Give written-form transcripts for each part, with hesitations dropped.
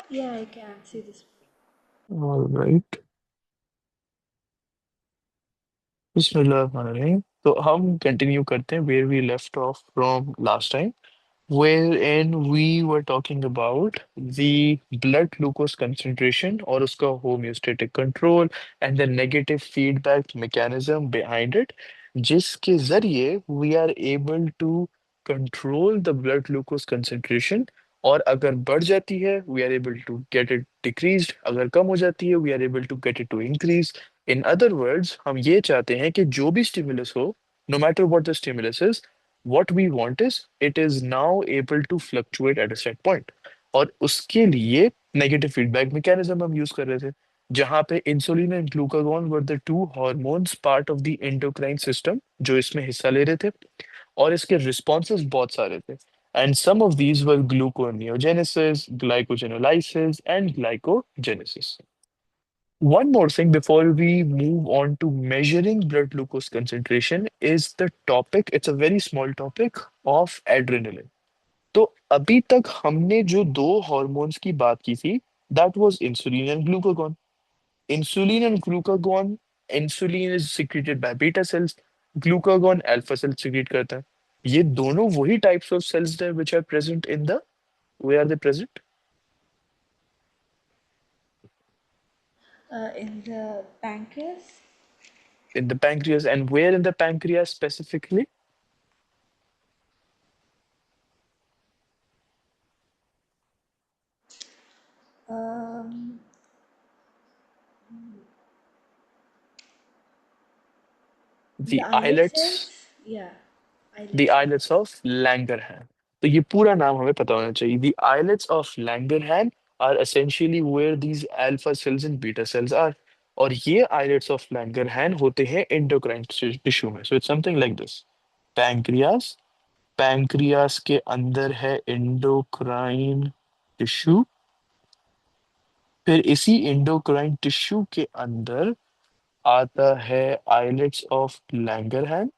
Yeah, I can see this. All right. बिस्मिल्लाहिर्रहमानिर्रहीम। तो हम कंटिन्यू करते हैं where we left off from last time, wherein we were talking about the blood glucose concentration और उसका homeostatic control and the negative feedback mechanism behind it, जिसके जरिए we are able to control the blood glucose concentration। और अगर बढ़ जाती है we are able to get it decreased, अगर कम हो जाती है we are able to get it to increase। In other words हम ये चाहते हैं कि जो भी स्टिमुलस हो, no matter what the stimulus is, what we want is it is now able to fluctuate at a set point। और उसके लिए नेगेटिव फीडबैक मैकेनिज्म हम यूज कर रहे थे, जहां पे insulin and glucagon were the two hormones part of the endocrine system जो इसमें हिस्सा ले रहे थे, और इसके रिस्पॉन्सेज बहुत सारे थे। And some of these were gluconeogenesis, glycogenolysis and glycogenesis. One more thing before we move on to measuring blood glucose concentration is the topic, it's a very small topic of adrenaline। तो अभी तक हमने जो दो hormones की बात की थी, that was insulin and glucagon. Insulin and glucagon, insulin is secreted by beta cells, glucagon alpha cell secrete करता है। ये दोनों वही टाइप्स ऑफ सेल्स है which are present in the, वे are there present In the pancreas, in the pancreas, and where in the pancreas specifically? um, the The islet islets, cells, yeah, the islet cells. islets of Langerhans। तो ये पूरा नाम हमें पता होना चाहिए। The islets of Langerhans are essentially where these alpha cells and beta cells are। और ये islets of Langerhans होते हैं endocrine टिश्यू में। So it's something like this। Pancreas, pancreas के अंदर है endocrine टिश्यू, फिर इसी endocrine टिश्यू के अंदर आता है islets of Langerhans।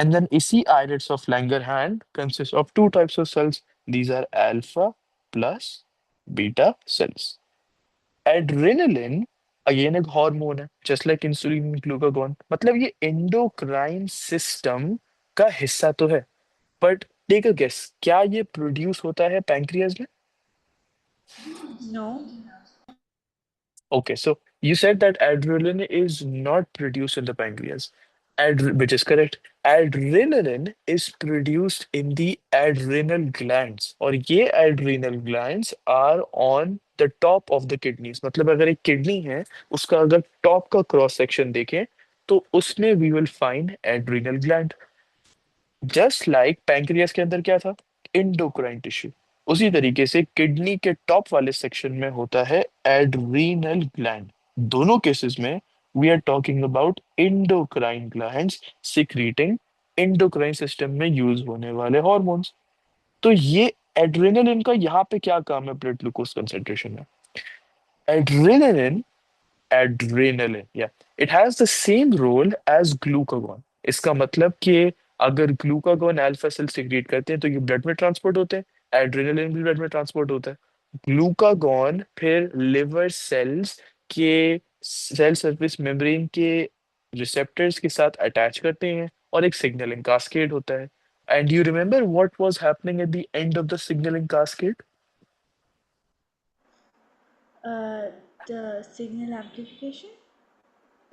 And then isi islets of Langerhans consists of two types of cells. These are alpha plus beta cells. Adrenaline again एक हार्मोन है, just like insulin and glucagon। मतलब ये endocrine system का हिस्सा तो है, but take a guess, क्या ये प्रोड्यूस होता है पैंक्रियाज में? No. Okay, so you said that adrenaline is not produced in the pancreas, which is correct. Adrenaline is produced in the adrenal glands, और ये adrenal glands are on the top of the kidneys। मतलब अगर एक kidney है, उसका अगर top का cross section देखें, तो उसमें we will find adrenal gland। Just like pancreas के अंदर क्या था, इंडोक्राइन टिश्यू, उसी तरीके से किडनी के टॉप वाले सेक्शन में होता है एड्रीनल ग्लैंड। दोनों केसेस में we are talking about endocrine glands secreting endocrine system में यूज होने वाले हॉर्मोन्स। तो ये एड्रेनलिन का यहाँ पे क्या काम है ब्लड ग्लूकोज कंसेंट्रेशन में? Adrenaline, adrenaline, yeah, it has the same role as glucagon। इसका मतलब कि अगर ग्लूकागॉन अल्फा सेल सिक्रिएट करते हैं तो ये ब्लड में ट्रांसपोर्ट होते हैं, एड्रेनलिन भी ब्लड में ट्रांसपोर्ट होता है। ग्लूकागॉन फिर लिवर सेल्स के सेल सरफेस मेम्ब्रेन के रिसेप्टर्स के साथ अटैच करते हैं और एक सिग्नलिंग कास्केड होता है। And you remember what was happening at the end of the signalling cascade? Uh, the signal amplification.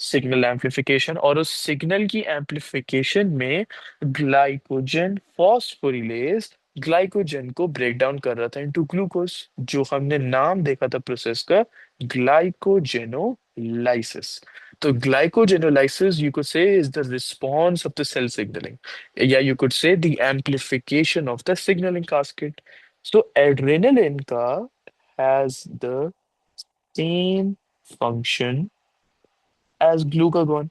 Signal amplification, और उस सिग्नल की एम्पलीफिकेशन में ग्लाइकोजन फॉस्फोरिलेज ग्लाइकोजन को ब्रेक डाउन कर रहा था इनटू ग्लूकोज, जो हमने नाम देखा था प्रोसेस का, ग्लाइकोजेनोलाइसिस। तो glycogenolysis you could say is the response of the cell signalling, या you could say the amplification of the signalling cascade. So adrenaline का has the same function as glucagon।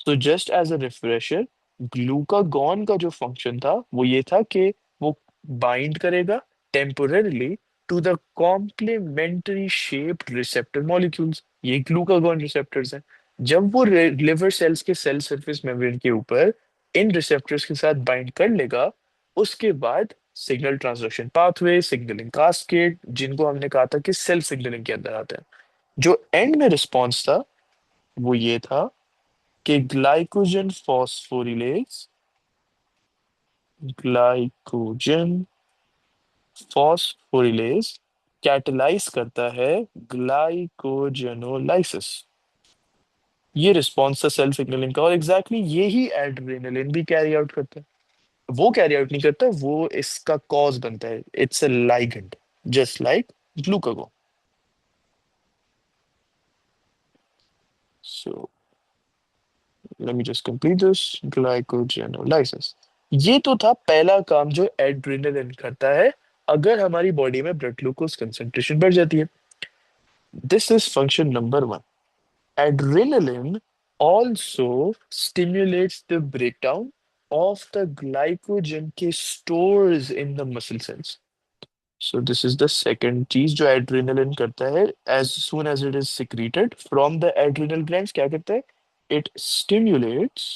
तो just as a refresher, glucagon का जो function था वो ये था कि वो बाइंड करेगा temporarily to the complementary shaped receptor molecules. ये ग्लूकागॉन रिसेप्टर्स हैं। जब वो लिवर सेल्स के सेल सरफेस मेम्ब्रेन के ऊपर इन रिसेप्टर्स के साथ बाइंड कर लेगा, उसके बाद signal transduction pathway, signalling cascade, जिनको हमने कहा था कि सेल सिग्नलिंग के अंदर आते हैं। जो एंड में रिस्पॉन्स था वो ये था कि ग्लाइकोजन फॉस्फोरिलेज कैटलाइज करता है ग्लाइकोजेनोलाइसिस। ये रिस्पॉन्स था सेल सिग्नलिंग का, और एग्जैक्टली यही एड्रेनलिन भी कैरी आउट करता है। वो कैरी आउट नहीं करता, वो इसका कॉज बनता है। It's a ligand, just like glucagon. So let me just complete this, glycogenolysis. ये तो था पहला काम जो एड्रेनलिन करता है अगर हमारी बॉडी में ब्लड ग्लूकोज कंसंट्रेशन बढ़ जाती है। This is function number one. Adrenaline also stimulates the breakdown of the glycogen के stores in the muscle cells. So this is the second चीज जो adrenaline करता है। As soon as it is secreted from the adrenal glands, क्या करता है? It stimulates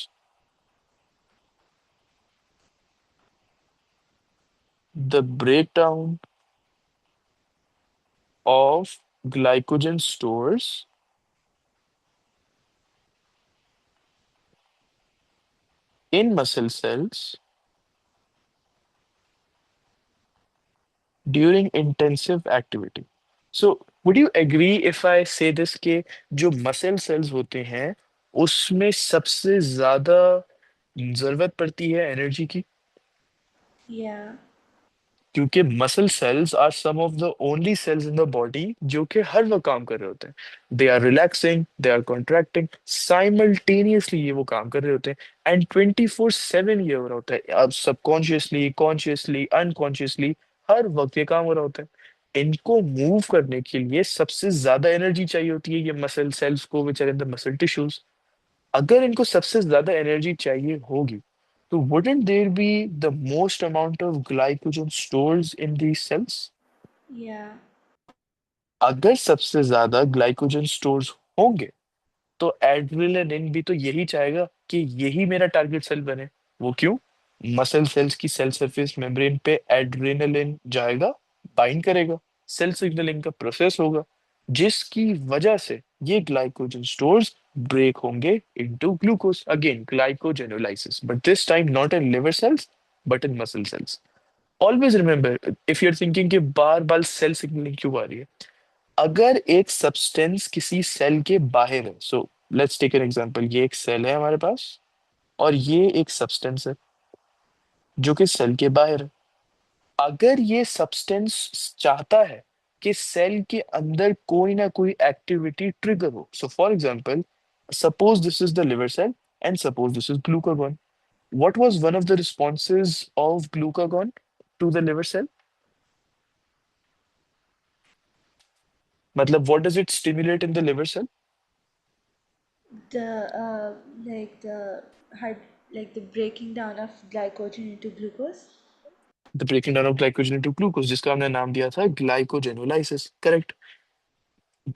the breakdown of glycogen stores in muscle cells during intensive activity. So, would you agree if I say this कि जो muscle cells होते हैं उसमें सबसे ज्यादा जरूरत पड़ती है एनर्जी की? Yeah. क्योंकि muscle cells are some of the only cells in the body जो कि हर वक्त काम कर रहे होते हैं। They are relaxing, they are contracting, simultaneously ये वो काम कर रहे होते हैं। एंड 24/7 ये हो रहा होता है, अब सबकॉन्शियसली, कॉन्शियसली, अनकॉन्शियसली हर वक्त ये काम हो रहा होता है। इनको मूव करने के लिए सबसे ज्यादा एनर्जी चाहिए होती है ये मसल सेल्स को, which are in the muscle tissues. अगर इनको सबसे ज्यादा एनर्जी चाहिए होगी, तो wouldn't there be the most amount of glycogen stores in these cells? Yeah. अगर सबसे ज्यादा ग्लाइकोजन स्टोर्स होंगे तो एड्रेनालिन भी तो यही चाहेगा कि यही मेरा टारगेट सेल बने। वो क्यों? मसल सेल्स की सेल सरफेस मेम्ब्रेन पे एड्रेनालिन जाएगा, बाइंड करेगा, सेल सिग्नलिंग का प्रोसेस होगा, जिसकी वजह से ये ग्लाइकोजन स्टोर्स ब्रेक होंगे into glucose, again glycogenolysis, but this time not in liver cells but in muscle cells. Always remember, if you are thinking कि बार बार सेल सिग्नलिंग क्यों आ रही है, अगर एक सब्सटेंस किसी सेल के बाहर है, so let's take an example, ये एक सेल है हमारे पास और ये एक सब्सटेंस है जो कि सेल के बाहर है। अगर ये सब्सटेंस चाहता है कि सेल के अंदर कोई ना कोई एक्टिविटी ट्रिगर हो, so for example suppose this is the liver cell and suppose this is glucagon, what was one of the responses of glucagon to the liver cell? मतलब what does it stimulate in the liver cell? The like the hyd like the breaking down of glycogen into glucose. The breaking down of glycogen into glucose, जिसका हमने नाम दिया था glycogenolysis, correct.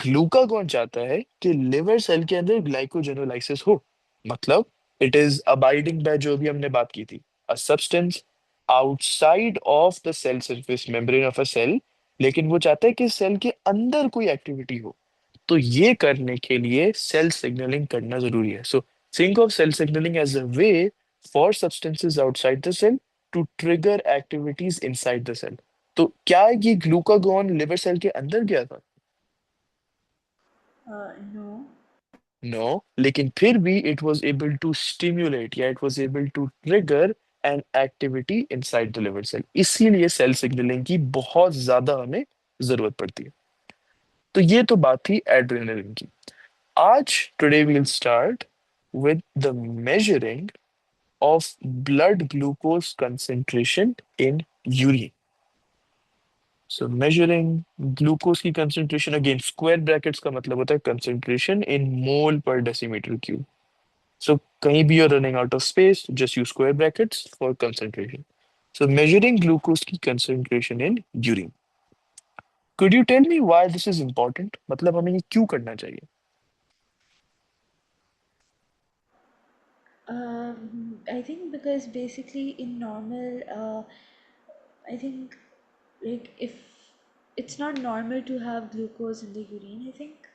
Glucagon चाहता है कि liver cell के अंदर ग्लाइकोजेनोलाइसिस हो, मतलब इट इज अबाइडिंग बाय जो भी हमने बात की थी, a substance outside of the cell surface membrane of a cell, लेकिन वो चाहता है कि सेल के अंदर कोई एक्टिविटी हो। तो ये करने के लिए सेल सिग्नलिंग करना जरूरी है। So think of cell signalling as a way for substances outside the cell to trigger activities inside the cell. तो क्या ये ग्लूकागॉन लिवर सेल के अंदर गया था? No. नो, लेकिन फिर भी it was able to stimulate या it was able to trigger an activity inside the liver cell. इसीलिए सेल सिग्नलिंग की बहुत ज्यादा हमें जरूरत पड़ती है। तो ये तो बात थी एड्रेनलिन की। आज today we will start with the measuring of blood glucose concentration in urine. So measuring glucose की concentration, again square brackets का मतलब होता है concentration in mole per decimeter cube. So कहीं भी you're running out of space, just use square brackets for concentration. So measuring glucose की concentration in urine. Could you tell me why this is important? मतलब हमें ये क्यों करना चाहिए? I think because basically in normal, I think like if it's not normal to have glucose in the urine, I think.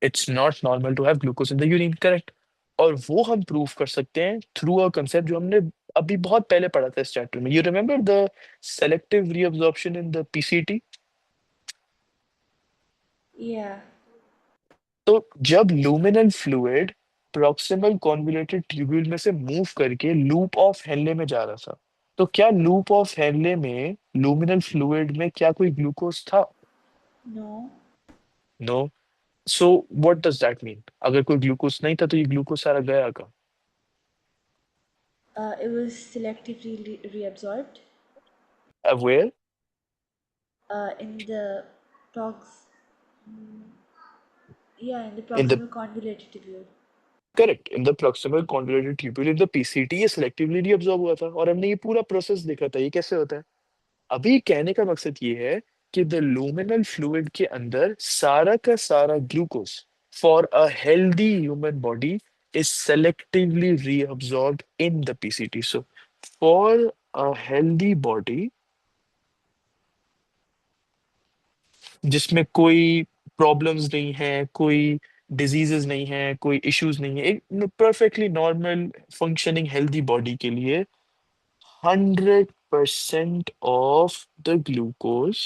It's not normal to have glucose in the urine, correct? और वो हम prove कर सकते हैं through a concept जो हमने अभी बहुत पहले पढ़ा था इस चैप्टर में. You remember the selective reabsorption in the PCT? Yeah, तो जब लूमिनल फ्लूइड प्रॉक्सिमल कॉन्वोल्यूटेड ट्यूब्यूल में से मूव करके लूप ऑफ हेनले में जा रहा था, तो क्या लूप ऑफ हेनले में लूमिनल फ्लूइड में क्या कोई ग्लूकोज था? no, no. So what does that mean? अगर कोई ग्लूकोज नहीं था तो ये ग्लूकोज सारा गया कहाँ? it was selectively reabsorbed where? in the prox, yeah, in the in the proximal convoluted tubule. Correct, in the proximal convoluted tubule in the PCT ये सिलेक्टिवली रीअब्सॉर्ब हुआ था और हमने ये पूरा प्रोसेस देखा था. ये कैसे होता है? अभी कहने का मकसद ये है कि द लूमिनल फ्लूइड के अंदर सारा का सारा glucose for a healthy human body is selectively reabsorbed in the PCT. So for a healthy body जिसमें कोई प्रॉब्लम्स नहीं है, कोई डिजीजेस नहीं है, कोई इश्यूज नहीं है, एक perfectly normal functioning healthy body के लिए 100% of the glucose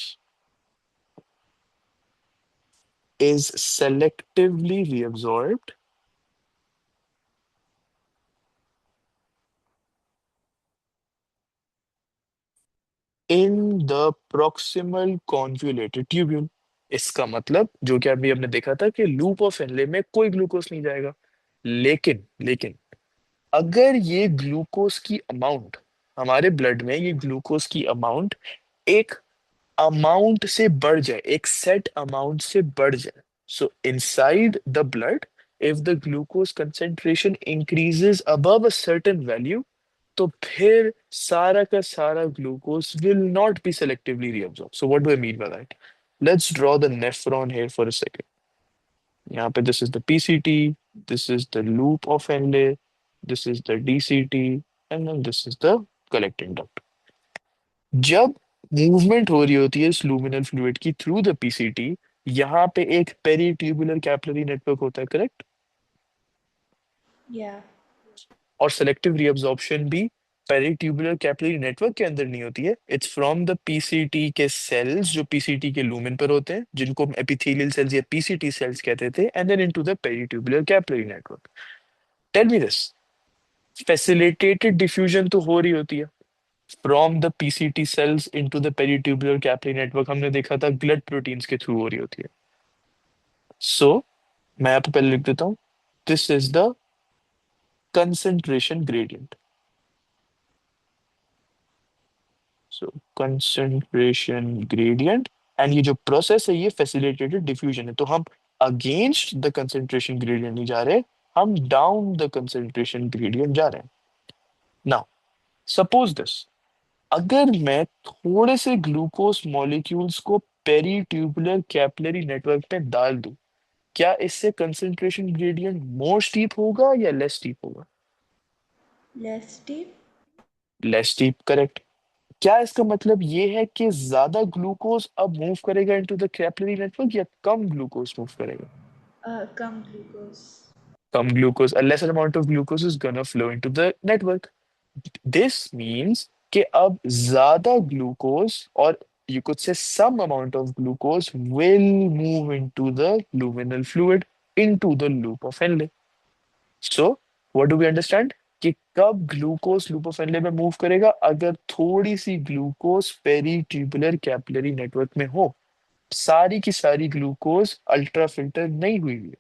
is selectively reabsorbed in the proximal convoluted tubule. इसका मतलब जो कि अभी हमने देखा था कि लूप ऑफ हेनले में कोई ग्लूकोज नहीं जाएगा. लेकिन लेकिन अगर ये ग्लूकोज की अमाउंट, हमारे ब्लड में ये ग्लूकोज की अमाउंट एक अमाउंट से बढ़ जाए, एक सेट अमाउंट से बढ़ जाए, सो inside the blood if the glucose concentration increases above a certain value, तो फिर सारा का सारा glucose will not be selectively reabsorbed. So what do I mean by that? Let's draw the nephron here for a second. यहाँ पे this is the PCT, this is the loop of Henle, this is the DCT, and then this is the collecting duct. जब movement हो रही होती है इस luminal fluid की through the PCT, यहाँ पे एक पेरीट्यूबुलर कैपिलरी नेटवर्क होता है, करेक्ट? Yeah, और सेलेक्टिव रीअब्जॉर्प्शन भी पेरीट्यूबुलर कैपिलरी नेटवर्क के अंदर नहीं होती है. इट्स फ्रॉम द पीसीटी के सेल्स जो पीसीटी के लूमेन पर होते हैं, जिनको हम एपिथेलियल सेल्स या पीसीटी सेल्स कहते थे, and then into the peritubular capillary network. Tell me this, facilitated diffusion तो हो रही होती है from the PCT cells into the peritubular capillary network. हमने देखा था ग्लड प्रोटीन्स के थ्रू हो रही होती है. सो मैं यहाँ पे पहले लिख देता हूँ, this is the concentration gradient. So concentration gradient, and ये जो प्रोसेस है ये फैसिलिटेटेड डिफ्यूजन है. तो हम अगेंस्ट द कंसंट्रेशन ग्रेडियंट नहीं जा रहे, हम डाउन द कंसंट्रेशन ग्रेडियंट जा रहे हैं. नाउ सपोज दिस, अगर मैं थोड़े से ग्लूकोज मॉलिक्यूल्स को पेरीट्यूबुलर कैपिलरी नेटवर्क में डाल दूं, क्या इससे कंसंट्रेशन ग्रेडियंट मोर स्टीप होगा या लेस स्टीप होगा? less deep. Less steep, correct. क्या इसका मतलब ये है कि ज्यादा ग्लूकोज अब मूव करेगा इनटू द कैपिलरी नेटवर्क या कम ग्लूकोज मूव करेगा? Come glucose. Come glucose, a lesser amount of glucose is gonna flow into the network. This means कि अब ज्यादा ग्लूकोज और you could say some amount of glucose will move into the luminal fluid into the loop of Henle. So what do we understand? कि कब glucose loop of Henle में move करेगा? अगर थोड़ी सी ग्लूकोज पेरीट्यूबुलर कैपिलरी नेटवर्क में हो, सारी की सारी ग्लूकोज अल्ट्रा फिल्टर नहीं हुई है.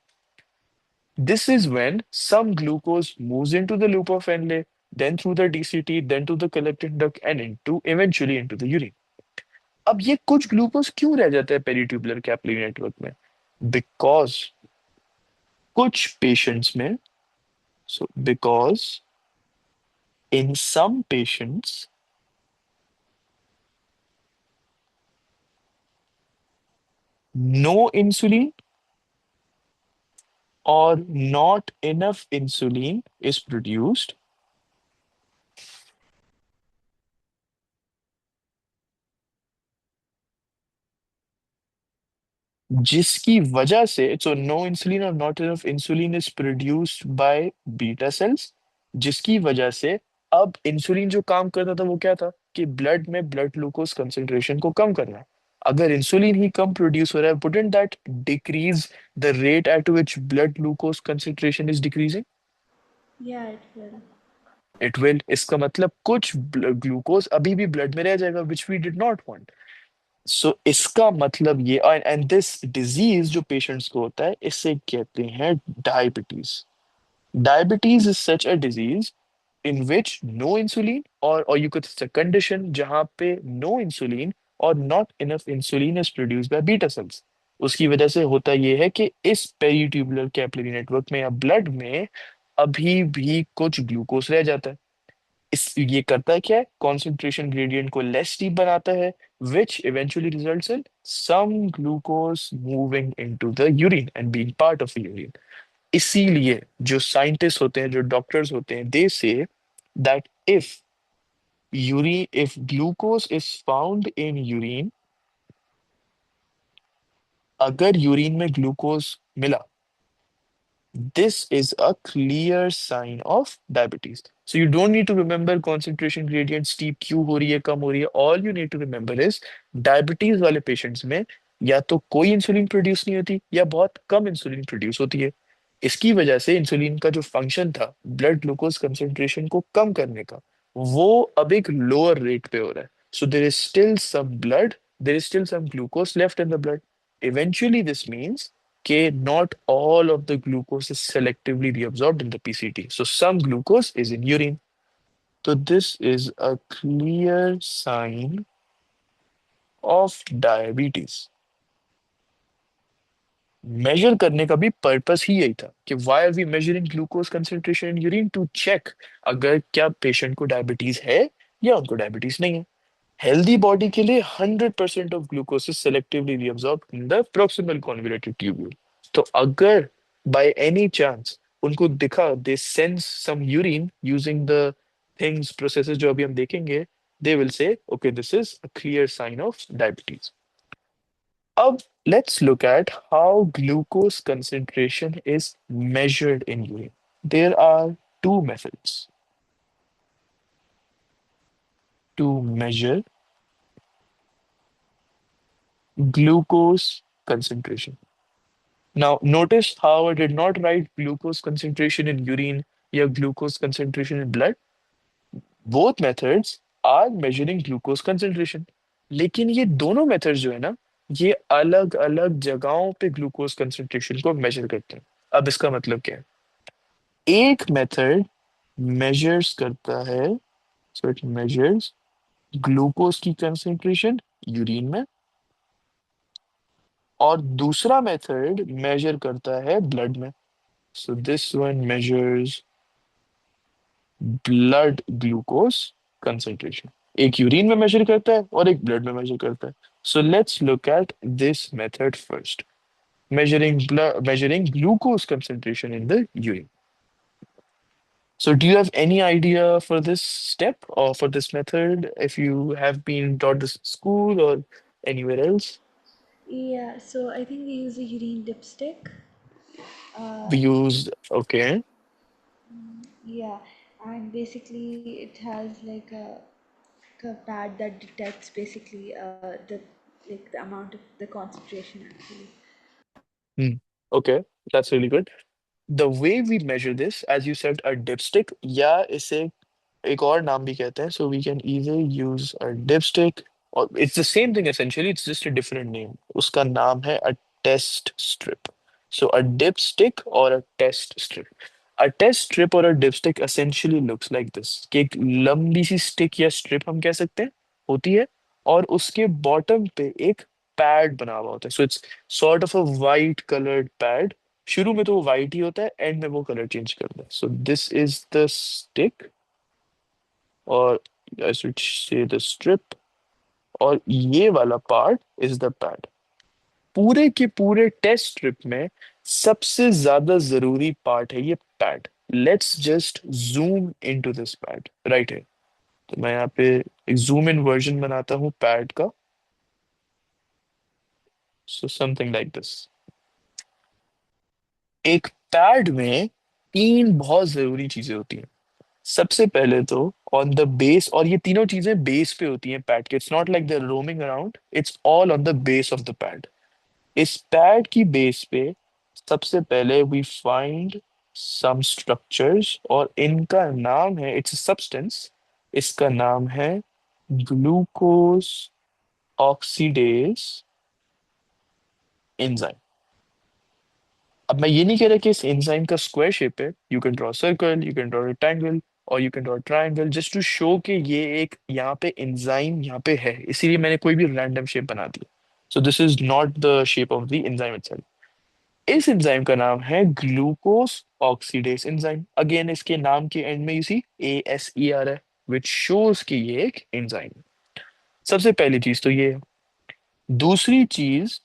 This is when some glucose moves into the loop of Henle, then through the DCT, then to the collecting duct, and into eventually into the urine. अब ये कुछ ग्लूकोज क्यों रह जाता है पेरीट्यूबुलर कैपिलरी नेटवर्क में? बिकॉज कुछ patients में, so because in some patients no insulin or not enough insulin is produced, जिसकी वजह से सो नो इंसुलिन और not enough insulin is produced by beta sales, जिसकी वजह से अब इंसुलिन जो काम करता था वो क्या था कि ब्लड में ब्लड ग्लूकोज कंसंट्रेशन को कम करना है। अगर इंसुलिन ही कम प्रोड्यूस हो रहा है, wouldn't that decrease the rate at which blood glucose concentration is decreasing? Yeah, it will. It will. इसका मतलब कुछ ग्लूकोज अभी भी ब्लड में रह जाएगा, which we did not want. So इसका मतलब ये, एंड दिस डिजीज जो पेशेंट्स को होता है इसे कहते हैं diabetes. Diabetes is such a disease in which no insulin और यू कुड कंडीशन जहां पे नो इंसुलिन और not enough insulin is produce by beta cells. उसकी वजह से होता यह है कि इस पेरिट्यूबुलर कैपिलरी नेटवर्क में या ब्लड में अभी भी कुछ ग्लूकोज रह जाता है। इस ये करता है क्या है, कॉन्सेंट्रेशन ग्रेडियंट को लेस स्टीप बनाता है, which eventually results in some glucose moving into the urine and being part of the urine. इसीलिए जो साइंटिस्ट होते हैं, जो डॉक्टर्स होते हैं, they say that if glucose is found in urine, अगर यूरिन में ग्लूकोज मिला, this is a clear sign of diabetes. So you don't need to remember concentration gradient steep क्यों हो रही है, कम हो रही है। All you need to remember is diabetes वाले patients में या तो कोई इंसुलिन प्रोड्यूस नहीं होती या बहुत कम इंसुलिन प्रोड्यूस होती है। इसकी वजह से इंसुलिन का जो फंक्शन था ब्लड ग्लूकोज कंसेंट्रेशन को कम करने का, वो अब एक लोअर रेट पे हो रहा है। So there is still some blood, there is still some glucose left in the blood. Eventually, this means not all of the glucose is selectively reabsorbed in the PCT. So some glucose is in urine. So this is a clear sign of diabetes. Measure करने का भी purpose ही यही था कि why are we measuring glucose concentration in urine, to check अगर क्या patient को डायबिटीज है या उनको डायबिटीज नहीं है। हेल्दी बॉडी के लिए 100% of glucose is selectively reabsorb in the proximal convoluted tubule. तो अगर बाय एनी चांस उनको दिखा, they sense some urine using the things processes जो अभी हम देखेंगे, they will say okay this is a clear sign of diabetes. अब let's look at how glucose concentration is measured in urine. There are two methods to measure glucose concentration. Now, notice how I did not write glucose concentration in urine or glucose concentration in blood. Both methods are measuring glucose concentration. लेकिन ये दोनों methods जो है ना, ये अलग अलग जगहों पे ग्लूकोज कंसंट्रेशन को मेजर करते हैं। अब इसका मतलब क्या है? एक मेथड मेजर्स करता है, सो इट मेजर्स ग्लूकोज की कंसंट्रेशन यूरिन में, और दूसरा मेथड मेजर करता है ब्लड में। So this one measures blood glucose concentration. एक यूरिन में मेजर करता है और एक ब्लड में मेजर करता है। So let's look at this method first, measuring glucose concentration in the urine. So, do you have any idea for this step or for this method if you have been taught this in school or anywhere else? Yeah, so I think we use a urine dipstick. Uh, We used, okay. yeah, and basically it has like a pad that detects basically the amount of the concentration actually. Hmm. Okay, that's really good. The way we measure this, as you said, a dipstick, या इसे एक और नाम भी कहते हैं, so we can either use a dipstick or it's the same thing essentially, it's just a different name. उसका नाम है a test strip. So a dipstick or a test strip. A test strip or a dipstick essentially looks like this, कि एक लंबी सी stick या strip हम कह सकते हैं होती है, और उसके बॉटम पे एक पैड बना हुआ होता है। So it's sort of a white coloured pad. शुरू में तो वो वाइट ही होता है, एंड में वो कलर चेंज करता है। सो दिस इज द स्टिक, और I should say the strip, और ये वाला पार्ट इज द पैड। पूरे के पूरे टेस्ट स्ट्रिप में सबसे ज्यादा जरूरी पार्ट है ये pad. Let's just zoom into this pad right है। तो मैं यहाँ पे एक जूम इन वर्जन बनाता हूँ पैड का। So something like this. एक पैड में तीन बहुत जरूरी चीजें होती हैं। सबसे पहले तो ऑन द बेस, और ये तीनों चीजें बेस पे होती हैं पैड के। It's not like they roaming around, it's all on the base of the pad. इस पैड की बेस पे सबसे पहले वी फाइंड सम स्ट्रक्चर्स, और इनका नाम है, इट्स सब्सटेंस, इसका नाम है ग्लूकोज ऑक्सीडेज एंजाइम। अब मैं ये नहीं कह रहा कि इस एंजाइम का स्क्वायर शेप है। You can draw circle, you can draw rectangle, और you can draw triangle, just to show कि ये एक यहाँ पे एंजाइम यहाँ पे है, इसीलिए मैंने कोई भी रैंडम शेप बना दिया। सो this is not the shape of the enzyme itself. इस एंजाइम का नाम है ग्लूकोज ऑक्सीडेज एंजाइम। अगेन इसके नाम के एंड में यू सी ASER है, विच शोज कि ये एक एंजाइम है। सबसे पहली चीज तो ये है। दूसरी चीज,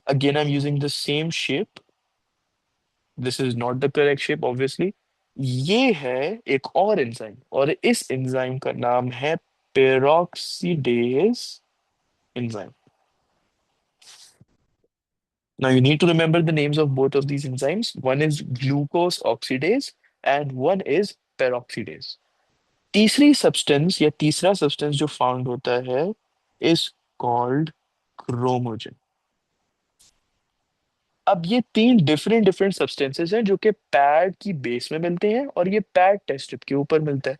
again I am using the same shape, this is not the correct shape obviously. ये है एक और एंजाइम, और इस एंजाइम का नाम है peroxidase enzyme. Now you need to remember the names of both of these enzymes. One is glucose oxidase and one is peroxidase. तीसरी सब्सटेंस या तीसरा सब्सटेंस जो फाउंड होता है इज कॉल्ड क्रोमोजन। अब ये तीन डिफरेंट डिफरेंट सब्सटेंसेस हैं जो कि पैड की बेस में मिलते हैं, और ये पैड टेस्ट स्ट्रिप के ऊपर मिलता है।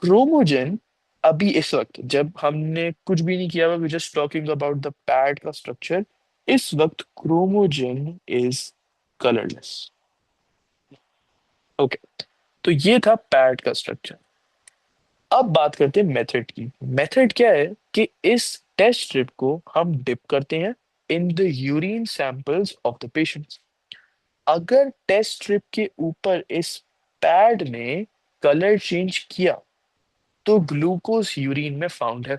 क्रोमोजन, अभी इस वक्त जब हमने कुछ भी नहीं किया हुआ, we just talking about the pad का स्ट्रक्चर, इस वक्त क्रोमोजन इज कलरलेस। ओके, तो ये था पैड का स्ट्रक्चर। अब बात करते हैं मेथड की। मेथड क्या है कि इस टेस्ट स्ट्रिप को हम डिप करते हैं इन the urine samples of the patients. अगर टेस्ट स्ट्रिप के ऊपर इस पैड ने कलर चेंज किया तो ग्लूकोज यूरिन में फाउंड है।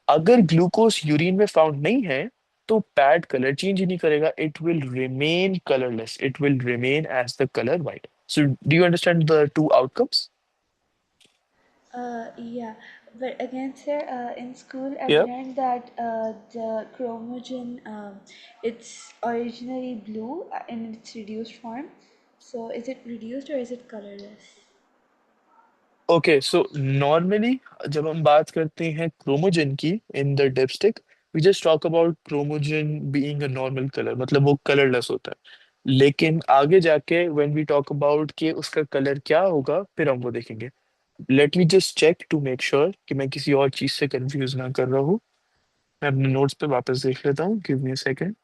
अगर ग्लूकोज यूरिन में फाउंड नहीं है तो पैड कलर चेंज ही नहीं करेगा, it will remain colourless, it will remain as the colour white. So do you understand the two outcomes? Yeah, but again, sir, in school I've Yeah. learned that the chromogen, it's originally blue in its reduced form. So is it reduced or is it colorless? Okay, so normally जब हम बात करते हैं chromogen की in the dipstick, we just talk about chromogen being a normal colour, मतलब वो colourless होता है। लेकिन आगे जाके व्हेन वी टॉक अबाउट कि उसका कलर क्या होगा, फिर हम वो देखेंगे। Let me just check to make sure कि मैं किसी और चीज से कंफ्यूज ना कर रहा हूँ। मैं अपने नोट्स पे वापस देख लेता हूँ, give me a second.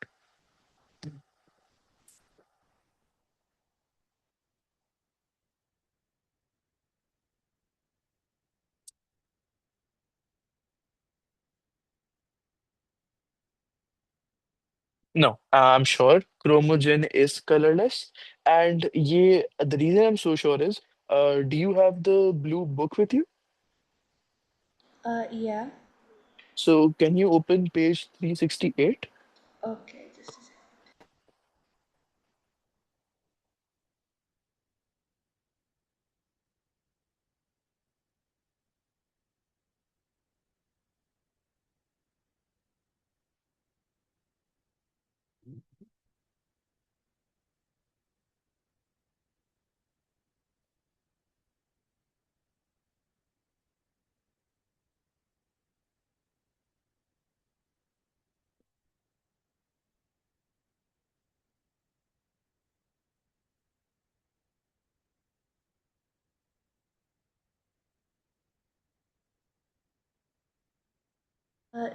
No, I'm sure chromogen is colorless. And the reason I'm so sure is, do you have the blue book with you? Yeah. So can you open page 368? Okay, just a second.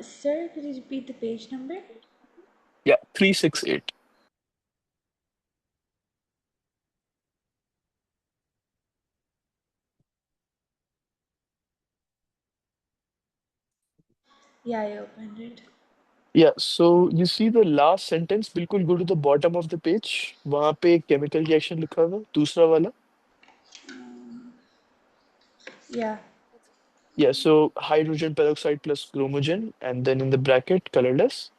Sir, could you repeat the page number? Yeah, 368. Yeah, I opened it. Yeah, so you see the last sentence, बिल्कुल go to the bottom of the page. वहाँ पे chemical reaction लिखा हुआ है, दूसरा वाला. Yeah. Yeah, so hydrogen peroxide plus chromogen, and then in the bracket, colorless.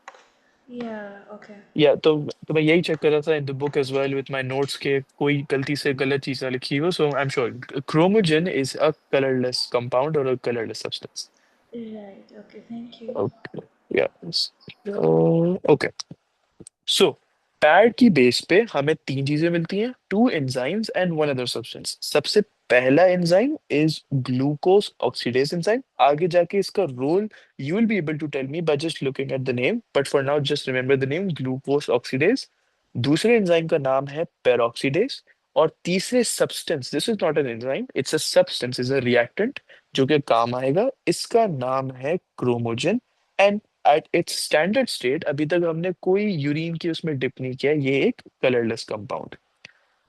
Yeah, okay. या तो मैं यही चेक कर रहा था in the book as well with my notes के कोई गलती से गलत चीज़ ना लिखी हो, so I am sure chromogen is a colourless compound और a colourless substance. Right, okay, thank you. Okay. Yeah. Okay. So pad की बेस पे हमें तीन चीजें मिलती हैं, two enzymes and one other substance. सबसे पहला enzyme is glucose oxidase enzyme. आगे जाके इसका role you will be able to tell me by just looking at the name, but for now just remember the name glucose oxidase. दूसरे enzyme का नाम है peroxidase. और तीसरे substance, this is not an enzyme, it's a substance, is a reactant जो कि काम आएगा, इसका नाम है chromogen. And at its standard state अभी तक हमने कोई यूरिन की उसमें डिप नहीं किया, ये एक colourless compound.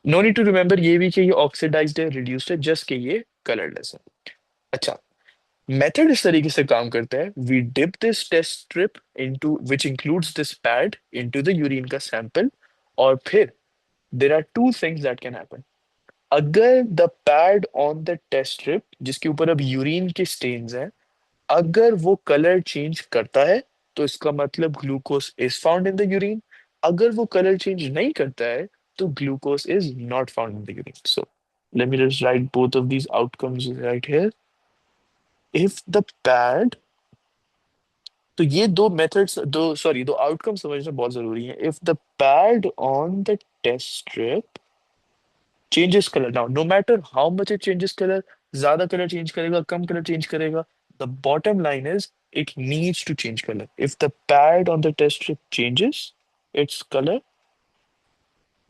No need to remember ये भी कि ये ऑक्सीडाइज्ड है, रिड्यूस्ड है, जस्ट कि ये कलरलेस है. अच्छा. मेथड इस तरीके से काम करता है, we dip this test strip into which includes this pad into the urine का सैंपल. और फिर there are two things that can happen. अगर the pad on the test strip जिसके ऊपर अब यूरिन के स्टेन्स हैं, अगर वो कलर चेंज करता है तो इसका मतलब glucose is found in the urine. अगर वो कलर चेंज नहीं करता है तो glucose is not found in the urine. So let me just write both of these outcomes right here. If the pad, तो ये दो मेथड्स, दो आउटकम समझना बहुत जरूरी है. If the pad on the test strip changes color. Now, no matter how much it changes color, ज़्यादा color change करेगा, कम color change करेगा, the bottom line is it needs to change color. If the pad on the test strip changes its color,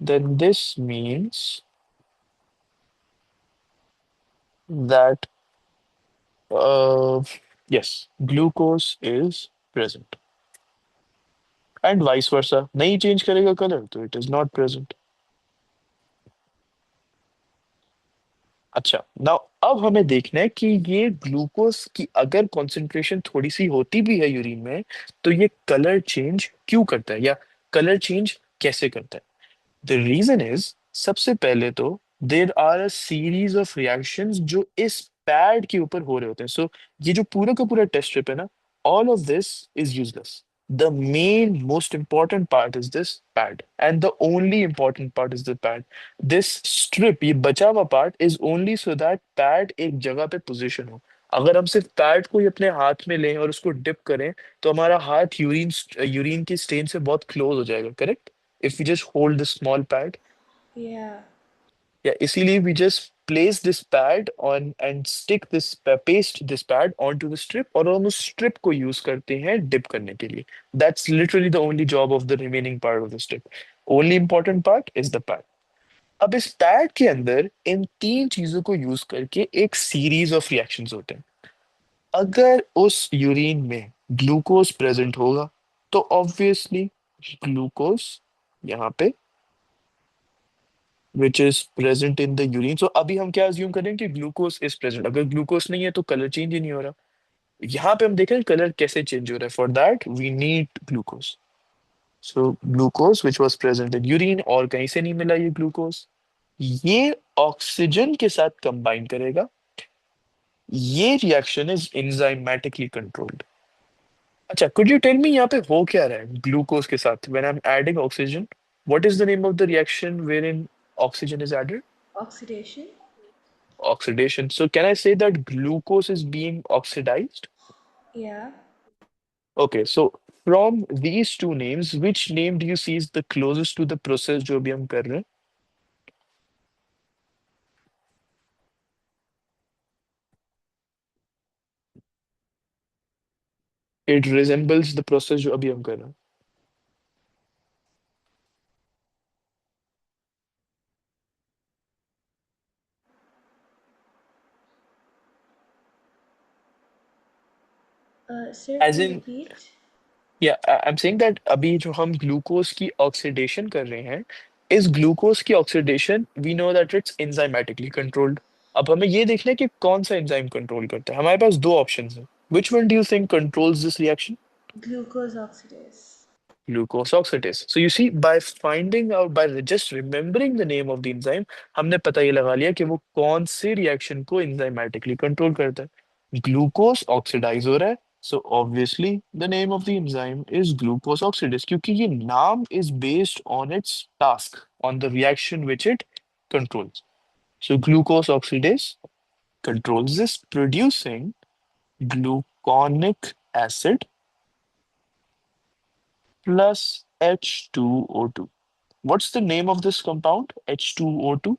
then this means that uh, yes, glucose is present. And vice versa. नहीं change करेगा color, तो it is not present. अच्छा. Now अब हमें देखना है कि ये ग्लूकोज की अगर कॉन्सेंट्रेशन थोड़ी सी होती भी है यूरिन में, तो ये कलर चेंज क्यों करता है या कलर चेंज कैसे करता है. द रीजन इज, सबसे पहले तो there are a series of reactions जो इस पैड के ऊपर हो रहे होते हैं. सो ये जो पूरा का पूरा टेस्ट स्ट्रिप है ना, all of this is useless. The main most important part is this pad and the only important part is the pad. This strip, ये बचा हुआ part is only so that pad एक जगह पे position हो. अगर हम सिर्फ पैड को ही अपने हाथ में लें और उसको डिप करें तो हमारा हाथ यूरिन यूरिन की स्टेन से बहुत क्लोज हो जाएगा, correct? If we just hold this small pad. Yeah, Yeah, इसीलिए we just place this pad on and stick this paste this pad onto the strip और हम उस strip को use करते हैं dip करने के लिए. That's literally the only job of the remaining part of the strip. Only important part is the pad. अब इस pad के अंदर इन तीन चीजों को use करके एक series of reactions होते हैं. अगर उस यूरिन में ग्लूकोज प्रेजेंट होगा तो ऑब्वियसली ग्लूकोज यहाँ पे which is present in the urine. So अभी हम क्या अज्यूम करें कि ग्लूकोज इज प्रेजेंट. अगर ग्लूकोज नहीं है तो कलर चेंज ही नहीं हो रहा. यहाँ पे हम देख रहे हैं कलर कैसे चेंज हो रहा है. For that we need glucose. So glucose which was present in urine, और कहीं से नहीं मिला ये ग्लूकोज, ये ऑक्सीजन के साथ कंबाइन करेगा. ये रिएक्शन इज एंजाइमेटिकली कंट्रोल्ड. अच्छा, कुड यू टेल मी यहाँ पे हो क्या रहा है ग्लूकोज के साथ when I am adding oxygen? What is the name of the reaction where in oxygen is added? oxidation. Oxidation. So can I say that glucose is being oxidized? Yeah, Okay, so from these two names, which name do you see is the closest to the process जो अभी हम कर रहे हैं? It resembles the process जो अभी हम कर रहे हैं. sir, As please in, repeat. yeah, I'm saying that अभी जो हम ग्लूकोज की ऑक्सीडेशन कर रहे हैं, इस ग्लूकोज की oxidation we know that it's enzymatically controlled. अब हमें ये देखना है कि कौन सा एंजाइम कंट्रोल करता है. हमारे पास दो ऑप्शंस हैं. Which one do you think controls this reaction? Glucose oxidase. Glucose oxidase. So you see, by finding out, by just remembering the name of the enzyme, हमने पता ये लगा लिया कि वो कौन से रिएक्शन को enzymatically कंट्रोल करता है. ग्लूकोज ऑक्सीडाइज हो रहा है, So obviously the name of the enzyme is glucose oxidase क्योंकि ये नाम is based on its task, on the reaction which it controls. So glucose oxidase controls this, producing gluconic acid plus H2O2. What's the name of this compound? H2O2?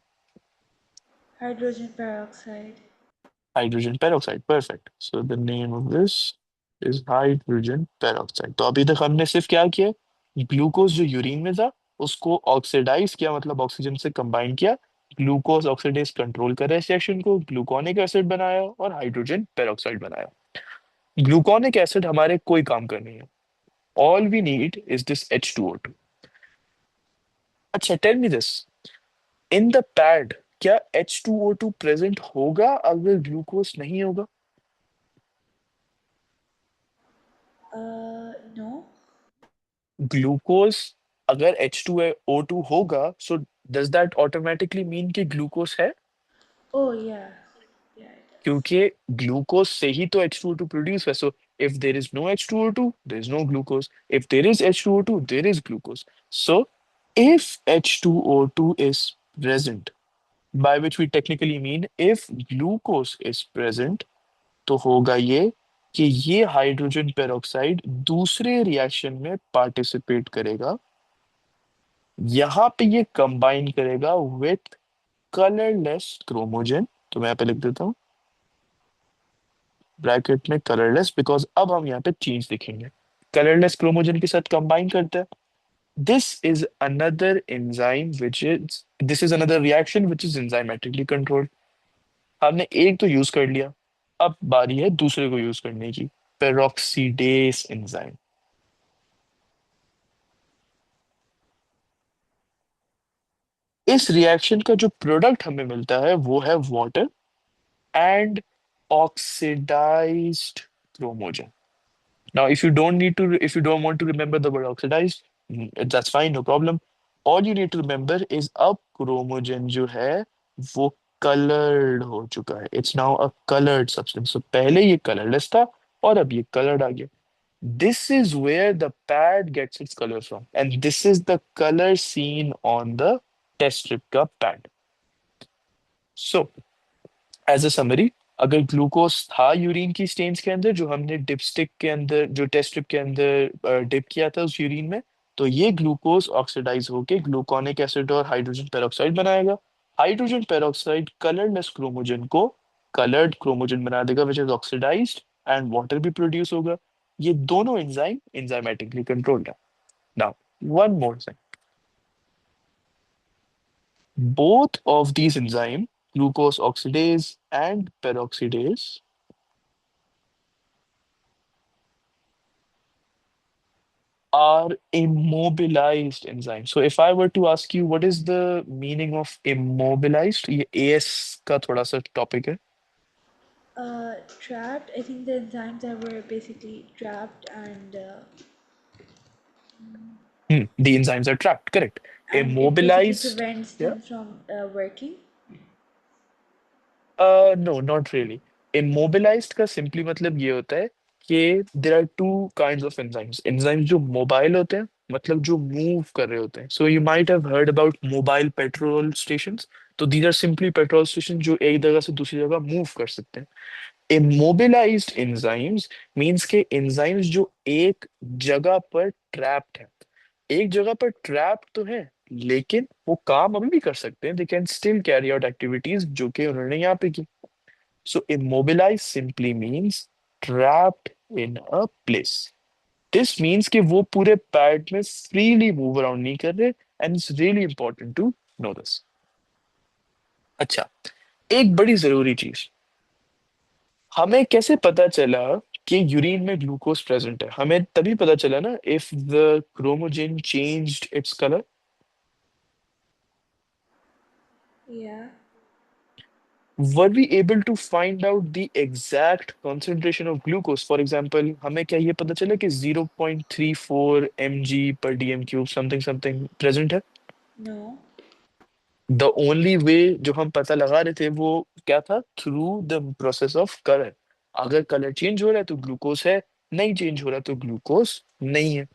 Hydrogen peroxide. Hydrogen peroxide. Perfect. So the name of this is hydrogen peroxide. तो अभी तक हमने सिर्फ क्या किया? Glucose जो urine में था उसको ऑक्सीडाइज किया, मतलब ऑक्सीजन से कंबाइन किया। ग्लूकोज ऑक्सीडेज कंट्रोल कर रहे इस रिएक्शन को, ग्लूकोनिक एसिड बनाया और हाइड्रोजन पेरोक्साइड बनाया। ग्लूकोनिक एसिड हमारे कोई काम का नहीं है। All we need is this H2O2। अच्छा, tell me this, in the pad क्या H2O2 प्रेजेंट होगा अगर ग्लूकोज नहीं होगा? No. ग्लूकोज अगर H2O2 होगा, so does that automatically mean कि ग्लूकोज है? Oh, yeah. Yeah, it does. क्योंकि ग्लूकोज से ही तो H2O2 प्रोड्यूस है। So if there is no H2O2 there is no glucose, if there is H2O2 there is glucose. So if H2O2 is present, by which we technically mean if glucose is present, तो होगा ये कि ये hydrogen peroxide दूसरे reaction में participate करेगा, यहां पे ये कंबाइन करेगा विथ कलरलेस क्रोमोजन। तो मैं यहाँ पे लिख देता हूँ ब्रैकेट में कलरलेस, बिकॉज अब हम यहाँ पे चेंज दिखेंगे। कलरलेस क्रोमोजन के साथ कंबाइन करते हैं। This is another reaction which is enzymatically controlled. हमने एक तो यूज कर लिया, अब बारी है दूसरे को यूज करने की, पेरोक्सीडेस एंजाइम। इस रिएक्शन का जो प्रोडक्ट हमें मिलता है वो है water and oxidized chromogen. Now, if you don't want to remember the word oxidized, that's fine, no problem. All you need to remember is अब chromogen जो है वो colored हो चुका है। It's now a colored substance. So पहले ये colorless था और अब ये colored आ गया। This is where the pad gets its color from, and this is the color seen on the test strip का pad. So as a summary, अगर glucose था यूरिन की स्टेन्स के अंदर जो हमने डिपस्टिक के अंदर, जो टेस्ट स्ट्रिप के अंदर डिप किया था उस यूरिन में, तो ये ग्लूकोज ऑक्सीडाइज होके ग्लूकोनिक एसिड और हाइड्रोजन पेरोक्साइड बनाएगा। हाइड्रोजन पेरोक्साइड कलरलेस क्रोमोजन को कलर्ड क्रोमोजन बना देगा which is oxidised, and water भी प्रोड्यूस होगा। ये दोनों एंजाइम एंजाइमेटिकली कंट्रोल्ड है। Now one more thing, both of these enzymes, glucose oxidase and peroxidase, are immobilized enzymes. So if I were to ask you what is the meaning of immobilized, ये AS का थोड़ा सा topic है। Trapped. I think the enzymes that were basically trapped The enzymes are trapped, correct. and it basically Immobilized, prevents yeah. them from working. No not really. Immobilised का simply मतलब ये होता है कि there are two kinds of enzymes. Enzymes जो mobile होते हैं, मतलब जो मूव कर रहे होते हैं। So you might have heard about mobile petrol stations. तो these are simply petrol station जो एक जगह से दूसरी जगह मूव कर सकते हैं। इमोबिलाइज्ड एंजाइम्स मींस के एंजाइम्स जो एक जगह पर ट्रैप्ड है। एक जगह पर ट्रैप तो है लेकिन वो काम अभी भी कर सकते हैं, they can still carry out activities जो कि उन्होंने यहाँ पे की। So immobilise simply means trapped in a place. This means कि वो पूरे पैड में फ्रीली मूव अराउंड नहीं कर रहे, and it's really important to know this. अच्छा, एक बड़ी जरूरी चीज, हमें कैसे पता चला कि यूरिन में ग्लूकोज प्रेजेंट है? हमें तभी पता चला ना if the chromogen changed its colour. Yeah. Were we able to find out the exact concentration of glucose? For example, हमें क्या ये पता चला कि 0.34 mg per dm cube something something present है? No. The only way जो हम पता लगा रहे थे वो क्या था? Through the process of colour. अगर कलर चेंज हो रहा है तो ग्लूकोज है, नहीं चेंज हो रहा तो ग्लूकोज नहीं है।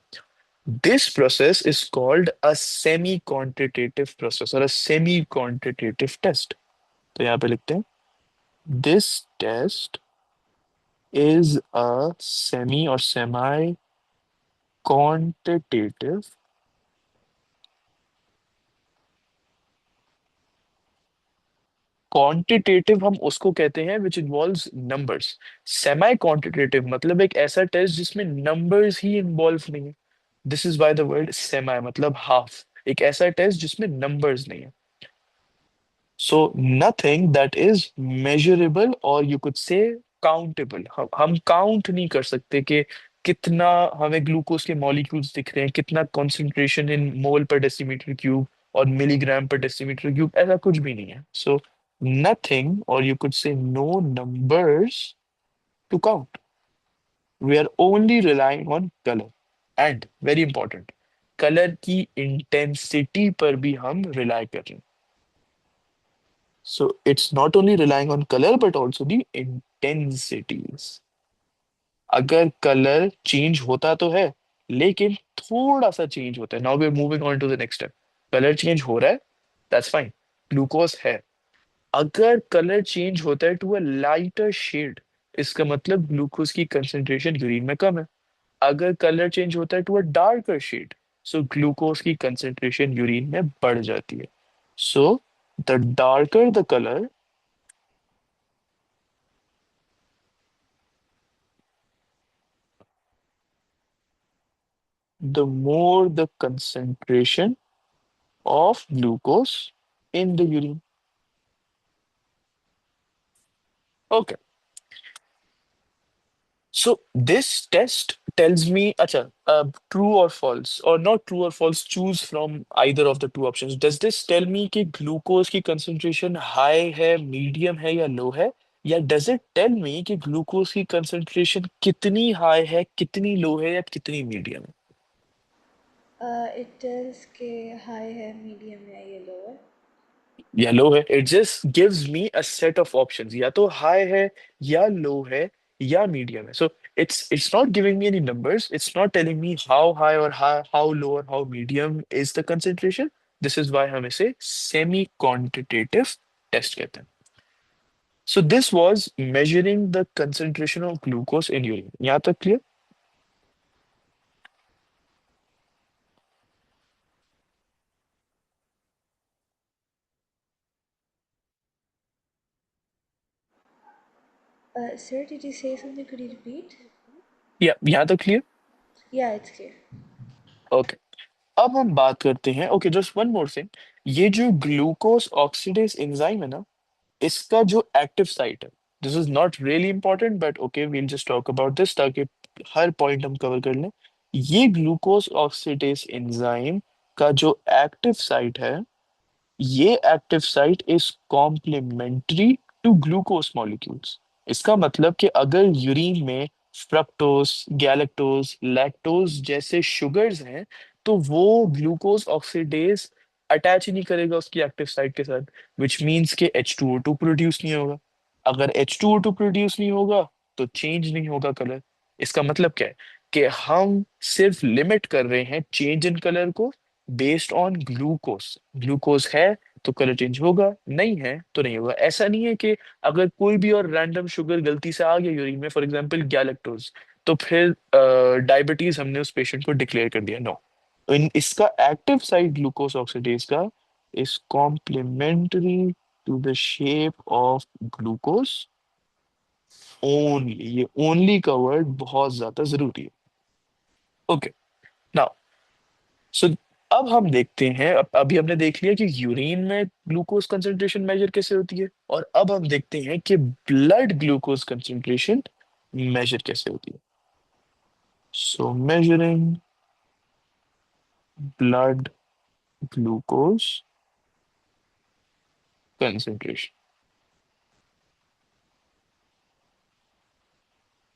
This process is called a semi quantitative process और अ सेमी क्वांटिटेटिव टेस्ट। तो यहाँ पे लिखते हैं this test is a semi or semi quantitative quantitative हम उसको कहते हैं which involves numbers. Semi quantitative मतलब एक ऐसा टेस्ट जिसमें नंबर्स ही इन्वॉल्व नहीं है। This is why the word semi मतलब हाफ, एक ऐसा टेस्ट जिसमें नंबर्स नहीं है। So nothing that is measurable और यू कुड से काउंटेबल। हम काउंट नहीं कर सकते कि कितना हमें ग्लूकोज के मॉलिक्यूल्स दिख रहे हैं, कितना concentration in mole per decimetre cube और मिलीग्राम पर डेसीमीटर क्यूब, ऐसा कुछ भी नहीं है। सो नथिंग और you could say no numbers to count. We are only relying on colour and very important, colour की इंटेंसिटी पर भी हम रिलाई कर रहे हैं। So it's not only relying on color but also the intensities. अगर colour change होता तो है लेकिन थोड़ा सा चेंज होता है। Now we are moving on to the next step. Colour change हो रहा है, दैट्स फाइन, ग्लूकोज है। अगर कलर चेंज होता है टू अ लाइटर शेड, इसका मतलब ग्लूकोज की कंसेंट्रेशन यूरिन में कम है। अगर कलर चेंज होता है to a darker shade, so glucose की कंसेंट्रेशन यूरिन में बढ़ जाती है। So the darker the colour, the more the concentration of glucose in the urine. Okay. So this test tells me, acha, true or false, or not true or false, choose from either of the two options. Does this tell me कि glucose की concentration high है, medium है या low है? या does it tell me कि glucose की concentration कितनी high है, कितनी low है या कितनी medium है? It tells के high है, medium है, ये low है. या लो है, it just gives me a set of options, या तो हाई है या लो है या मीडियम है। So it's not giving me any numbers, it's not telling me how high और हाउ लो और how medium is the concentration. This is why हम इसे सेमी क्वांटिटेटिव टेस्ट कहते हैं। So this was measuring the concentration of glucose in urine. यहाँ तक clear? Sir, did you say something? Could you repeat? या यहाँ तक clear? Yeah, it's clear. Okay. अब हम बात करते हैं, okay just one more thing, ये जो ग्लूकोज ऑक्सीडेज एंजाइम है ना, इसका जो एक्टिव साइट है, this is not really important but okay we'll just talk about this ताकि हर पॉइंट हम कवर कर लें। ये ग्लूकोज ऑक्सीडेज एंजाइम का जो एक्टिव साइट है, ये active site is complementary to glucose molecules. इसका मतलब कि अगर यूरिन में फ्रक्टोज, गैलेक्टोज, लैक्टोज जैसे शुगर्स हैं तो वो ग्लूकोज ऑक्सीडेज अटैच ही नहीं करेगा उसकी एक्टिव साइट के साथ, विच मीन्स के H2O2 प्रोड्यूस नहीं होगा। अगर H2O2 प्रोड्यूस नहीं होगा तो चेंज नहीं होगा कलर। इसका मतलब क्या है कि हम सिर्फ लिमिट कर रहे हैं चेंज इन कलर को बेस्ड ऑन ग्लूकोज। ग्लूकोज है तो कलर चेंज होगा, नहीं है तो नहीं होगा। ऐसा नहीं है कि अगर कोई भी और रैंडम शुगर गलती से आ गया यूरिन में, फॉर एग्जांपल गैलेक्टोज, तो फिर डायबिटीज हमने उस पेशेंट को डिक्लेयर कर दिया, नो। इन इसका एक्टिव साइट ग्लूकोज ऑक्सीडेज का is complementary to the shape of glucose only. ये ओनली का वर्ड बहुत ज्यादा जरूरी है। ओके, नाउ सो अब हम देखते हैं, अभी हमने देख लिया कि यूरिन में ग्लूकोज कंसंट्रेशन मेजर कैसे होती है, और अब हम देखते हैं कि ब्लड ग्लूकोज कंसंट्रेशन मेजर कैसे होती है। सो मेजरिंग ब्लड ग्लूकोज कंसंट्रेशन,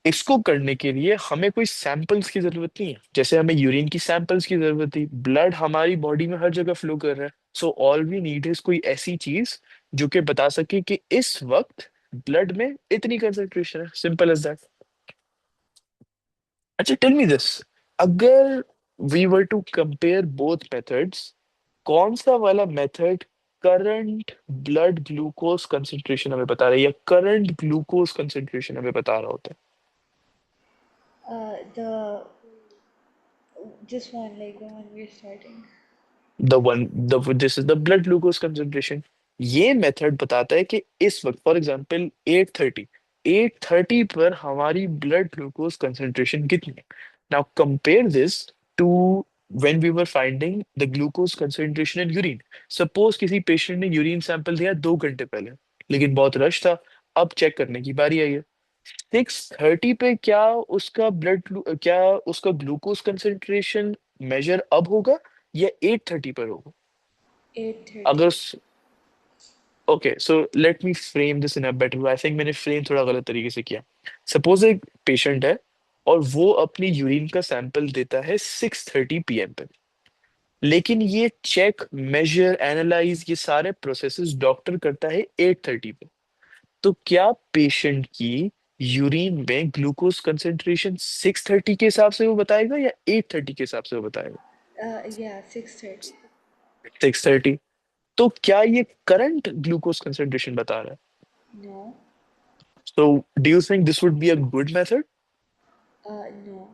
इसको करने के लिए हमें कोई सैंपल्स की जरूरत नहीं है। जैसे हमें यूरिन की सैंपल्स की जरूरत थी, ब्लड हमारी बॉडी में हर जगह फ्लो कर रहा है। So all we need is कोई ऐसी चीज जो कि बता सके कि इस वक्त ब्लड में इतनी कंसंट्रेशन है, सिंपल एज दैट। अच्छा, टेल मी दिस, अगर we were to compare both methods, कौन सा वाला method current blood glucose concentration हमें बता रहा है, या करंट ग्लूकोज कंसंट्रेशन हमें बता रहा होता The just one, like the one we're starting. है? The one, the this is the blood glucose concentration. ये मेथड बताता है कि इस वक्त फॉर एग्जांपल 8:30, 8:30 पर हमारी ब्लड ग्लूकोज कंसंट्रेशन कितनी है। Now compare this to when we were finding the glucose concentration in urine. Suppose किसी पेशेंट ने यूरिन सैंपल दिया 2 घंटे पहले, लेकिन बहुत रश था, अब चेक करने की बारी आई है। 6:30 पे क्या उसका ग्लूकोज कंसंट्रेशन मेजर अब होगा, या 8:30 पर होगा? 8:30. अगर, okay, so let me frame this in a better way. I think मैंने फ्रेम थोड़ा गलत तरीके से किया। सपोज एक पेशेंट है, और वो अपनी यूरिन का सैंपल देता है 6:30 PM पे, लेकिन ये चेक, मेजर, एनालाइज, ये सारे प्रोसेसेस डॉक्टर करता है 8:30 पे। तो क्या पेशेंट की यूरिन में ग्लूकोज कंसेंट्रेशन 6:30 के हिसाब से वो बताएगा, या 8:30 के हिसाब से वो बताएगा? Yeah, 6:30. 6:30। तो क्या ये करंट ग्लूकोज कंसेंट्रेशन बता रहा है? No. So do you think this would be a good method? No.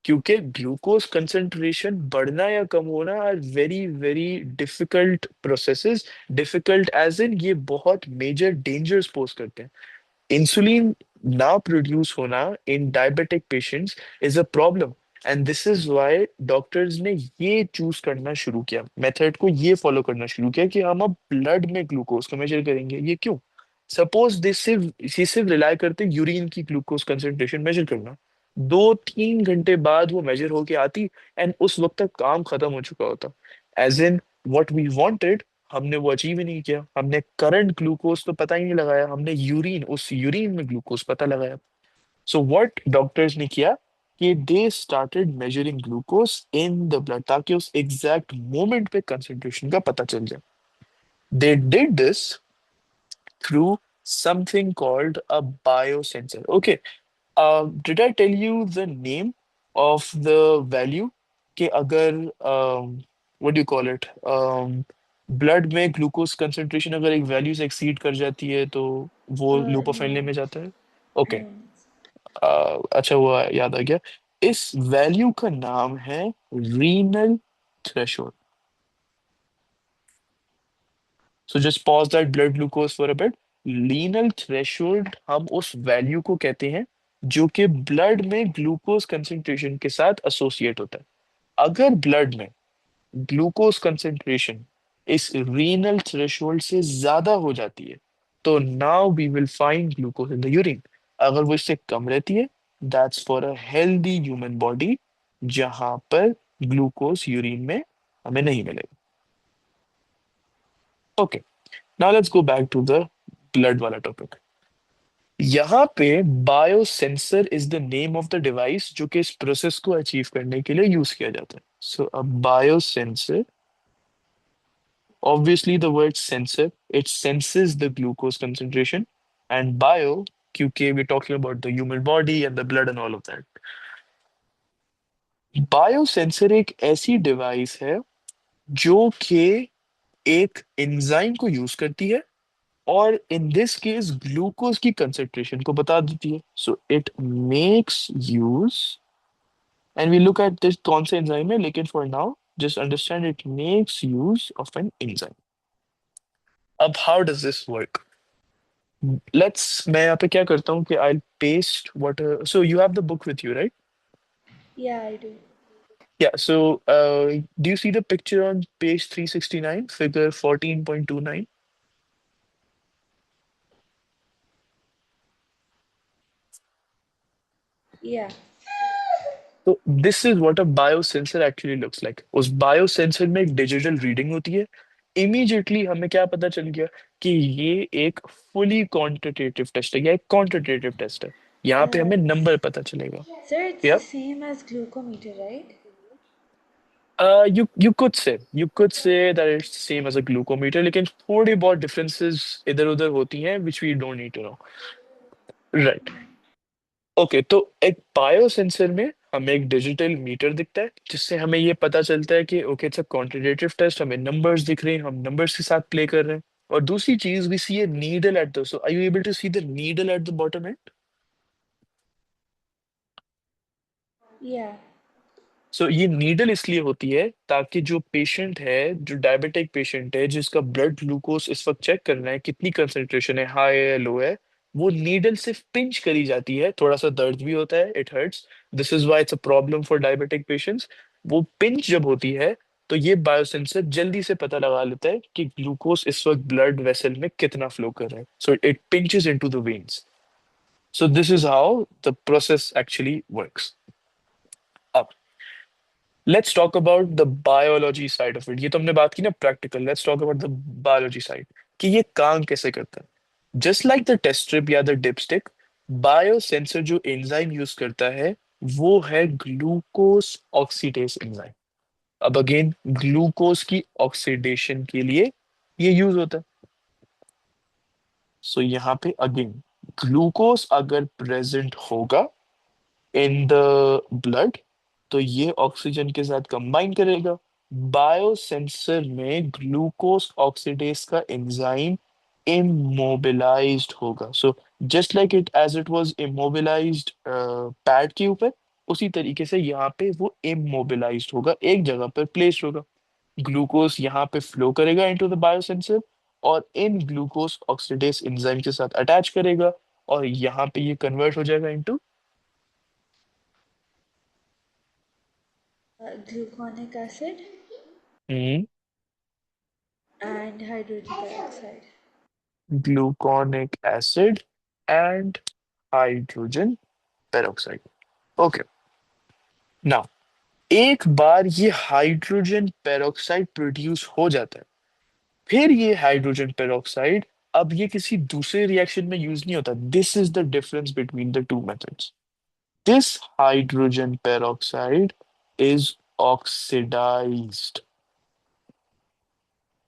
क्योंकि ग्लूकोज कंसेंट्रेशन बढ़ना या कम होना are very very difficult processes. Difficult as in ये बहुत मेजर डेंजर्स पोज करते हैं। इंसुलिन ना प्रोड्यूस होना in diabetic patients is a problem, and this is why doctors ने ये चूज करना शुरू किया, मेथड को ये फॉलो करना शुरू किया कि हम अब ब्लड में ग्लूकोज को मेजर करेंगे। ये क्यों? सपोज ये सिर्फ रिलाय करते यूरिन की ग्लूकोज कंसेंट्रेशन मेजर करना, 2-3 घंटे बाद वो मेजर होके आती, एंड उस वक्त तक काम खत्म हो चुका होता। As in what we wanted, हमने वो अचीव ही नहीं किया। हमने करंट ग्लूकोज तो पता ही नहीं लगाया, हमने यूरिन में ग्लूकोज पता लगाया। सो व्हाट डॉक्टर्स ने किया कि they started measuring glucose in the blood, ताकि उस एग्जैक्ट मोमेंट पे कंसंट्रेशन का पता चल जाए। They did this through something called a biosensor. Okay, did I tell you the name of the value? कि अगर what do you call it? Blood में ग्लूकोज कंसंट्रेशन अगर एक वैल्यू से एक्सीड कर जाती है तो वो लूपोफाइलिन No. में जाता है। Okay, No. अच्छा हुआ याद आ गया। इस वैल्यू का नाम है renal threshold. So just pause that blood glucose for a bit. Renal threshold हम उस वैल्यू को कहते हैं जो कि ब्लड में ग्लूकोज कंसंट्रेशन के साथ एसोसिएट होता है। अगर ब्लड में ग्लूकोज कंसंट्रेशन इस रीनल थ्रेशोल्ड से ज्यादा हो जाती है, तो now we will find glucose in the urine. अगर वो इससे कम रहती है, that's for a healthy human body, जहां पर ग्लूकोज यूरिन में हमें नहीं मिलेगा। Okay, now let's go back to the blood वाला टॉपिक। यहाँ पे biosensor is the name of the device जो कि इस प्रोसेस को अचीव करने के लिए यूज किया जाता है। सो अ biosensor, obviously the word sensor, it senses the glucose concentration, and bio, क्योंकि we're talking about the human body and the blood and all of that। Biosensor एक ऐसी डिवाइस है जो कि एक एंजाइम को यूज करती है, और इन दिस केस ग्लूकोज की कंसेंट्रेशन को बता देती है। So it makes use, and we look at this कौन सा एंजाइम है, लेकिन for now just understand it makes use of an enzyme. अब how does this work? Let's, मैं यहाँ पे क्या करता हूँ कि I paste what, so you have the book with you, right? Yeah, I do. Yeah, so do you see the picture on page 369, figure 14.29? Yeah. तो this is what a biosensor actually looks like. उस biosensor में एक digital reading होती है। Immediately हमें क्या पता चल गया कि ये एक फुली क्वांटिटेटिव टेस्ट है, या एक क्वांटिटेटिव टेस्ट है। यहाँ पे Uh, हमें नंबर पता चलेगा। Sir, it's the या, same as glucometer, right? you could say that it's same as a glucometer, लेकिन थोड़ी बहुत differences इधर उधर होती हैं which we don't need to know, right? Okay, तो एक बायो सेंसर में हमें एक डिजिटल मीटर दिखता है जिससे हमें ये पता चलता है कि okay it's a quantitative test, हमें नंबर्स दिख रहे हैं, हम नंबर्स के साथ प्ले कर रहे हैं। और दूसरी चीज we see a needle at the, so are you able to see the needle at the bottom end? Yeah. सो ये नीडल इसलिए होती है ताकि जो पेशेंट है, जो डायबिटिक पेशेंट है जिसका ब्लड ग्लूकोज इस वक्त चेक करना है कितनी कंसंट्रेशन है, हाई है या लो है, वो नीडल से पिंच करी जाती है। थोड़ा सा दर्द भी होता है, it hurts, this is why it's a problem for diabetic patients. वो पिंच जब होती है तो ये बायोसेंसर जल्दी से पता लगा लेता है कि ग्लूकोज इस वक्त ब्लड वेसल में कितना फ्लो कर रहा है, so it pinches into the veins. So this is how the process actually works. Let's talk about the biology side of it. ये तो हमने बात की ना practical, let's talk about the biology side कि ये काम कैसे करता है। Just like the test strip या द डिपस्टिक, बायो सेंसर जो एंजाइम यूज करता है वो है ग्लूकोज ऑक्सीडेज एंजाइम। अब अगेन ग्लूकोज की ऑक्सीडेशन के लिए ये यूज होता है। सो यहाँ पे अगेन ग्लूकोज अगर प्रेजेंट होगा इन द ब्लड तो ये ऑक्सीजन के साथ कंबाइन करेगा। बायोसेंसर में ग्लूकोज ऑक्सीडेज का एंजाइम इमोबिलाइज्ड होगा। So just like it as it was immobilised pad के ऊपर, उसी तरीके से यहाँ पे वो इमोबिलाइज्ड होगा, एक जगह पर प्लेस्ड होगा। ग्लूकोज यहाँ पे फ्लो करेगा इनटू द बायोसेंसर और इन ग्लूकोज ऑक्सीडेज एंजाइम के साथ अटैच करेगा, और यहाँ पे ये कन्वर्ट हो जाएगा into Gluconic acid and hydrogen peroxide. Gluconic acid and hydrogen peroxide. Okay, now एक बार ये हाइड्रोजन पेरोक्साइड प्रोड्यूस हो जाता है, फिर ये हाइड्रोजन पेरोक्साइड अब ये किसी दूसरे रिएक्शन में यूज नहीं होता। This is the difference between the two methods. This hydrogen peroxide is oxidised,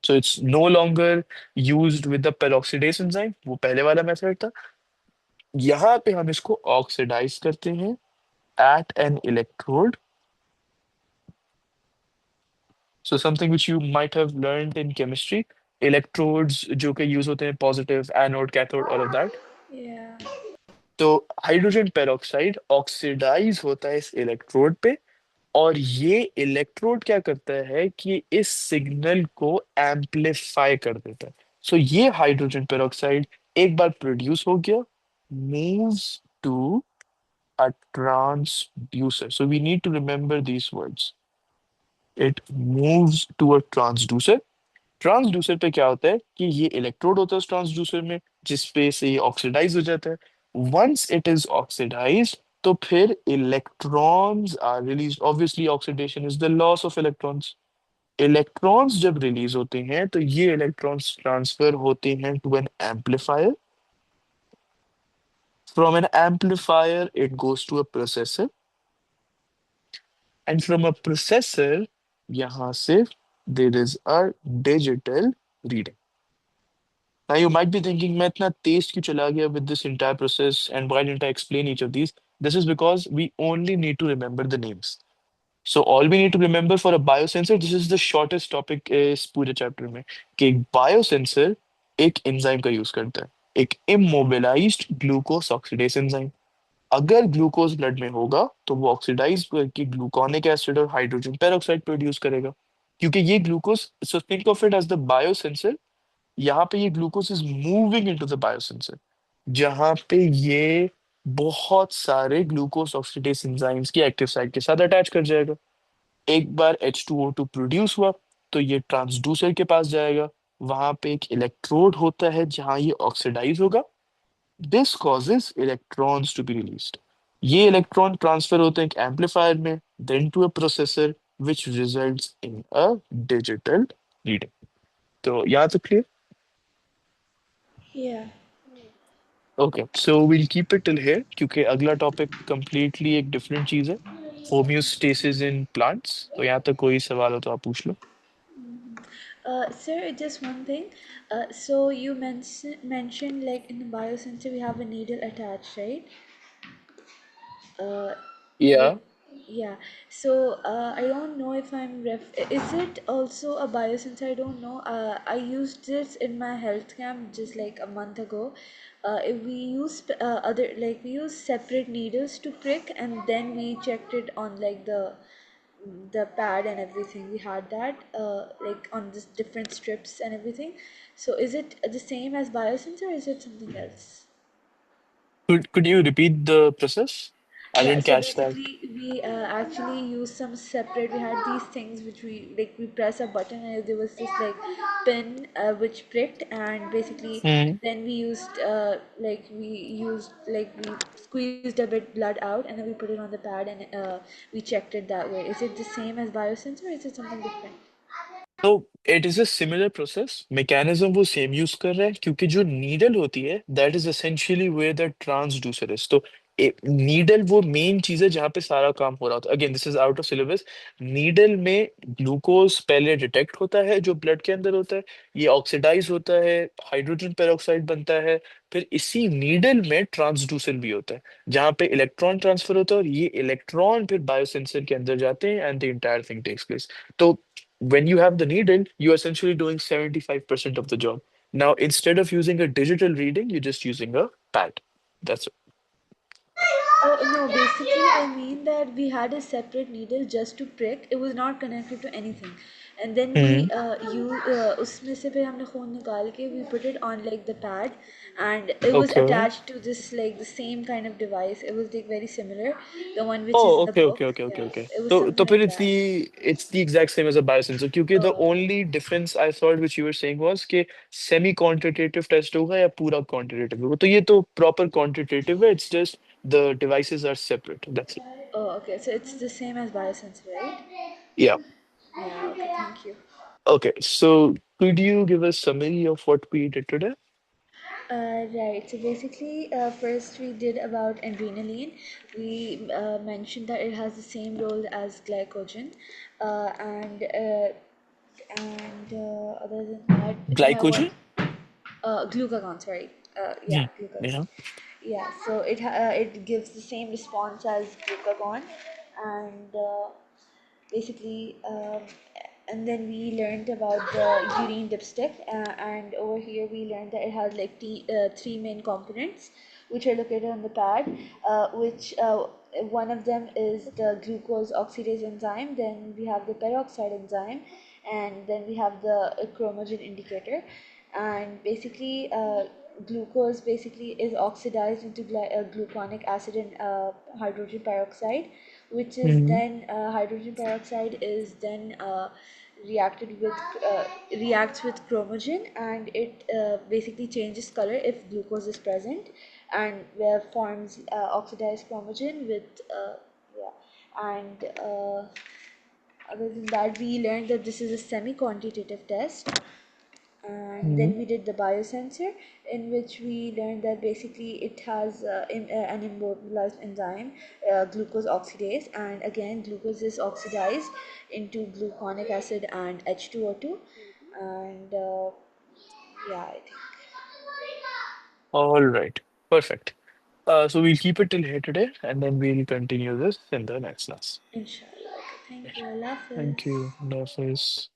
so it's no longer used with the peroxidase enzyme, वो पहले वाला मेथड था। यहाँ पे हम इसको ऑक्सीडाइज करते हैं at an electrode. So something which you might have learned in chemistry, electrodes जो कि यूज होते हैं, positive anode cathode all of that. Yeah. तो हाइड्रोजन पेरोक्साइड ऑक्सीडाइज होता है इस इलेक्ट्रोड पे, और ये इलेक्ट्रोड क्या करता है कि इस सिग्नल को एम्पलीफाई कर देता है। सो ये हाइड्रोजन पेरोक्साइड एक बार प्रोड्यूस हो गया, moves to a transducer. So we need to remember these words. It moves to a transducer. Transducer पे क्या होता है कि ये इलेक्ट्रोड होता है उस ट्रांसड्यूसर में, जिसपे से ये ऑक्सीडाइज हो जाता है। वंस इट इज ऑक्सीडाइज तो फिर electrons are release. Obviously oxidation is the loss of electrons. Electrons जब रिलीज होते हैं तो ये इलेक्ट्रॉन्स ट्रांसफर होते हैं to an amplifier. From an amplifier it goes to a processor, and from a processor यहां से there is a digital reading. Now you might be thinking, मैं इतना तेज क्यों चला गया with this entire process and why didn't I explain each of these? This is because we only need to remember the names. So all we need to remember for a biosensor, this is the shortest topic इस पूरे chapter में, कि एक biosensor एक enzyme का use करता है, एक इमोबिलाइज्ड ग्लूकोस ऑक्सीडेज एंजाइम। अगर ग्लूकोज ब्लड में होगा तो वो ऑक्सीडाइज करके ग्लूकोनिक एसिड और हाइड्रोजन पेरोक्साइड प्रोड्यूस करेगा। क्योंकि ये glucose, so think of it as the biosensor, यहाँ पे ये glucose is moving into the biosensor, जहाँ पे ये बहुत सारे ग्लूकोज ऑक्सीडेज एंजाइम्स की एक्टिव साइट के साथ अटैच कर जाएगा। एक बार H2O2 प्रोड्यूस हुआ तो ये ट्रांसड्यूसर के पास जाएगा, वहां पे एक इलेक्ट्रोड होता है जहां ये ऑक्सीडाइज होगा। This causes electrons to be released. ये इलेक्ट्रॉन ट्रांसफर होते हैं एक एम्पलीफायर में, then to a processor which results in a digital reading. तो यहाँ तक clear? Yeah. Okay, so will keep it till here क्योंकि अगला टॉपिक कंप्लीटली एक डिफरेंट चीज है, होम्योस्टेसिस इन प्लांट्स। तो यहाँ तक कोई सवाल हो तो आप पूछ लो। Sir, just one thing. So you mentioned like in the biosensor we have a needle attached, right? Uh, like, Yeah. yeah. So I don't know if is it also a biosensor? I don't know. I used this in my health camp just like a month ago. If we use we use separate needles to prick, and then we checked it on like the pad and everything. We had that like on this different strips and everything. So is it the same as biosensor, or is it something else? Could you repeat the process? I Yeah, didn't so catch that. basically we actually used some separate, we had these things which we press a button and there was this like pin which pricked, and basically Hmm. then we squeezed a bit blood out and then we put it on the pad, and we checked it that way. Is it the same as biosensor, or is it something different? तो it is a similar process mechanism वो same use कर रहा है क्योंकि जो needle होती है that is essentially where the transducer is तो नीडल वो मेन चीज है जहाँ पे सारा काम हो रहा होता है again this is out of syllabus needle में ग्लूकोज पहले डिटेक्ट होता है जो ब्लड के अंदर होता है ये ऑक्सीडाइज होता है हाइड्रोजन पेरोक्साइड बनता है फिर इसी नीडल में ट्रांसड्यूसर भी होता है जहाँ पे इलेक्ट्रॉन ट्रांसफर होता है और ये इलेक्ट्रॉन फिर बायोसेंसर के अंदर जाते हैं and the entire thing takes place तो when you have the needle, you're essentially doing 75% of the job. Now, instead of using a digital reading, you're just using a pad. That's it. Oh, no, basically, I mean that we had a separate needle just to prick. It was not connected to anything. And then Hmm. उसमें से फिर हमने खून निकाल के we put it on like the pad, and it was Okay. attached to this like the same kind of device. It was like very similar, the one which is Oh, in the okay, okay, book. okay, okay, Yeah, okay. it was So something फिर like that. it's the exact same as a biosensor क्योंकि the Oh, okay. only difference I thought which you were saying was कि semi quantitative test होगा या पूरा quantitative होगा तो ये तो proper quantitative है it's just the devices are separate that's it. Oh, okay. So it's the same as biosensor, right? Yeah. Yeah, okay, thank you. Okay, so could you give a summary of what we did today? Right. So basically, first we did about adrenaline. We mentioned that it has the same role as glycogen, uh, and uh, other than that, what Glycogen? glucagon. Sorry. Yeah, Hmm. glucagon. Yeah. Yeah. So it gives the same response as glucagon, and basically and then we learned about the urine dipstick, and over here we learned that it has like three main components which are located on the pad, which one of them is the glucose oxidase enzyme, then we have the peroxide enzyme, and then we have the chromogen indicator. And basically glucose basically is oxidized into gluconic acid and hydrogen peroxide, which is Hmm. then hydrogen peroxide is then reacted with reacts with chromogen, and it basically changes color if glucose is present, and forms oxidized chromogen with yeah. And other than that, we learned that this is a semi-quantitative test. And Hmm. then we did the biosensor, in which we learned that basically it has an immobilized enzyme, glucose oxidase, and again glucose is oxidized into gluconic acid and H2O2. And yeah, I think All right. Perfect. So we'll keep it till here today, and then we'll continue this in the next class. inshallah. Okay, thank Yeah. you. Allah Thank Hafiz. you. Allah Hafiz.